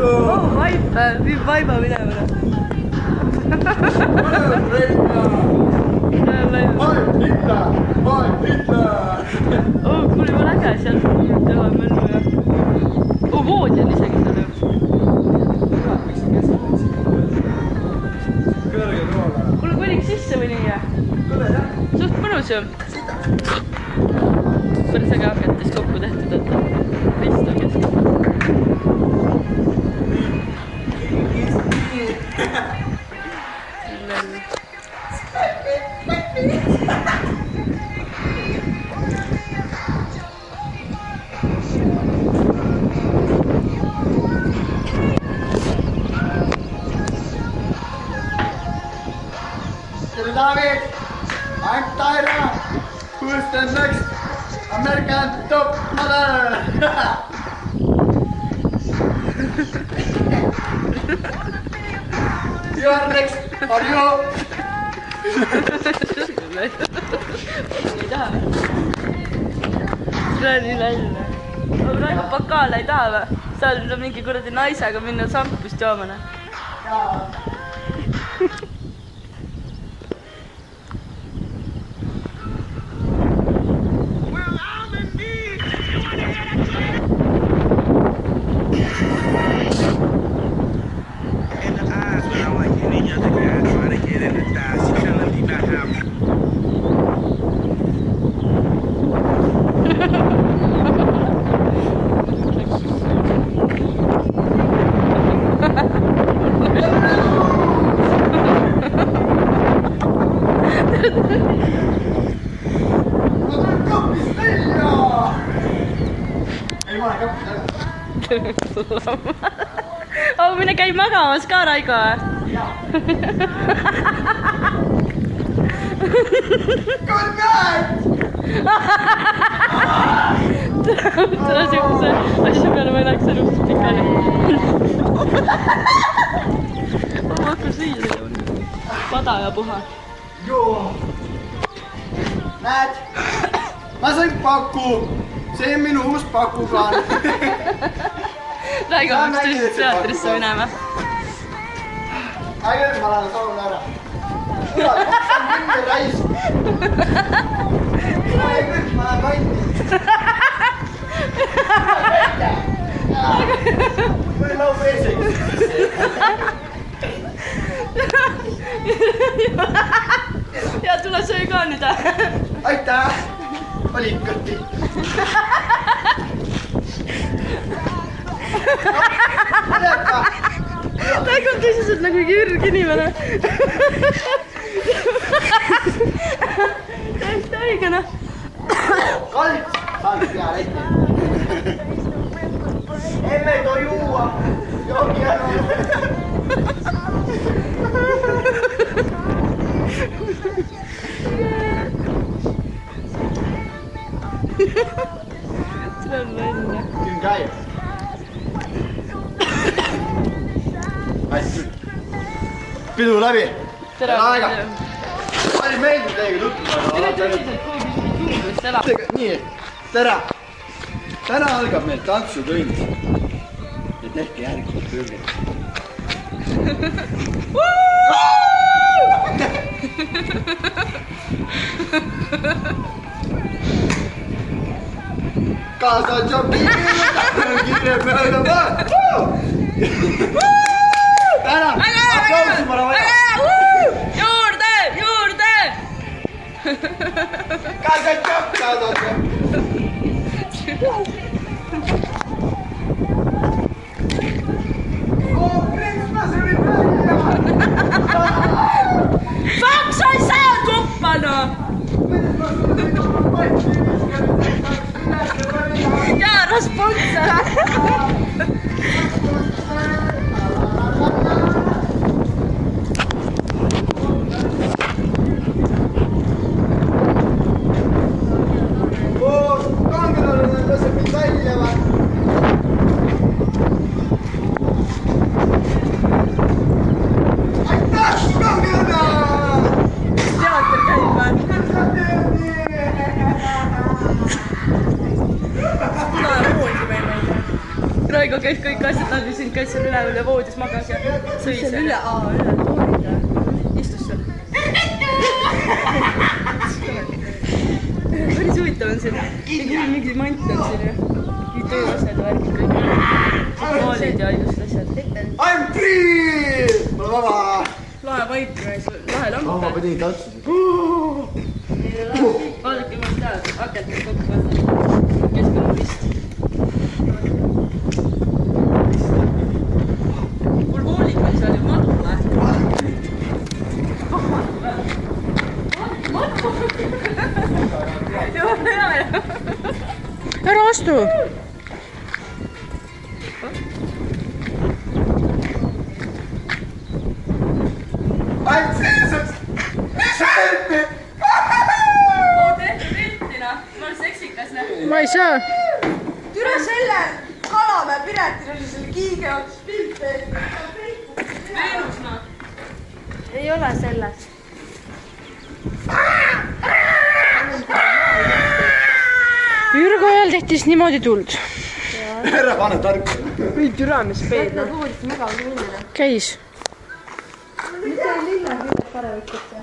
Oh, vaip, viib vaiba minema. Oh, kuule, ma läge seal teha möllu ja... Oh, voodi on isegi seal ju. Kuule, koliks sisse või nii? Suht mõnus ju. Päris äge hakatist kokku tehtud, et vist on keskel. Tere David, I'm Tyra, who's the next American top model? You are next, are you? Ei taha või? See on nii läinud. Praegu pakaale ei taha või? Seal tuleb mingi kuradi naisega minna sampust joomana. Oh, mine käib magamas ka, Raigo. Good night! Tere sihukese asja peale ma ei läheks elust pikali. Ma hakkan süüa tegema. Pada ja puha. Joo. Näed, ma sain paku. See on minu uus pakukaan. Raigo peaks tõesti teatrisse minema. Äge, ma lähen saun ära. Kurat, maksan mingi raisk. Ma lähen kanti. Või lau peeseks. Ja tule söö ka nüüd. Aitäh. Oli kõtti. Raigo on tõsiselt nagu jürg inimene. Täiesti haigena. Kalliks saanud pea leiti. Emme ei toi juua. Joki ära. See on välja. Küün käia. Hästi. Pidu läbi. Tere. Oli meeldib teiega tutvuda. Tere tõsiselt, kui küsid juurdest elab. Nii, tere. Täna algab meil tantsutund. Ja tehke järgmine pürgi. Kaasa Jobbiga, kirje mööda vaan. Täna, aplausi ma olen vaja. Juurde, juurde. Kaasa Jobb, kaasa Jobb. Saks ei saa tuppana! Jaa, rasponsor! Raigo käis kõik asjad läbi, siin käis seal üle voodis, magas ja sõi seal. Üle toolida. Istus seal. Päris huvitav on siin. Mingi mant on siin ja tööasjad ja värgid kõik. Maalid ja just asjad. I'm free! Ma olen vaba! Lahe vaip, lahe lamp. Ma pidin tantsida. Vaadake, ma tean, akent kokku vaata. Keskel on vist. Mul voolik on seal ju madu või? Ära astu! I'm Jesus! Help me! Oo, tehke piltina. Ma olen seksikas, näe. Ma ei saa. Türa selle Kalamäe Piretil oli selle kiige jaoks pilt veel. Veenus, no. Ei ole selles. Jürgo ajal tehtis niimoodi tuld. Ära pane tarku. Või türa, mis peed. Nad voodist magavad minna. Käis. Mis see lille hüved parem ütleb see?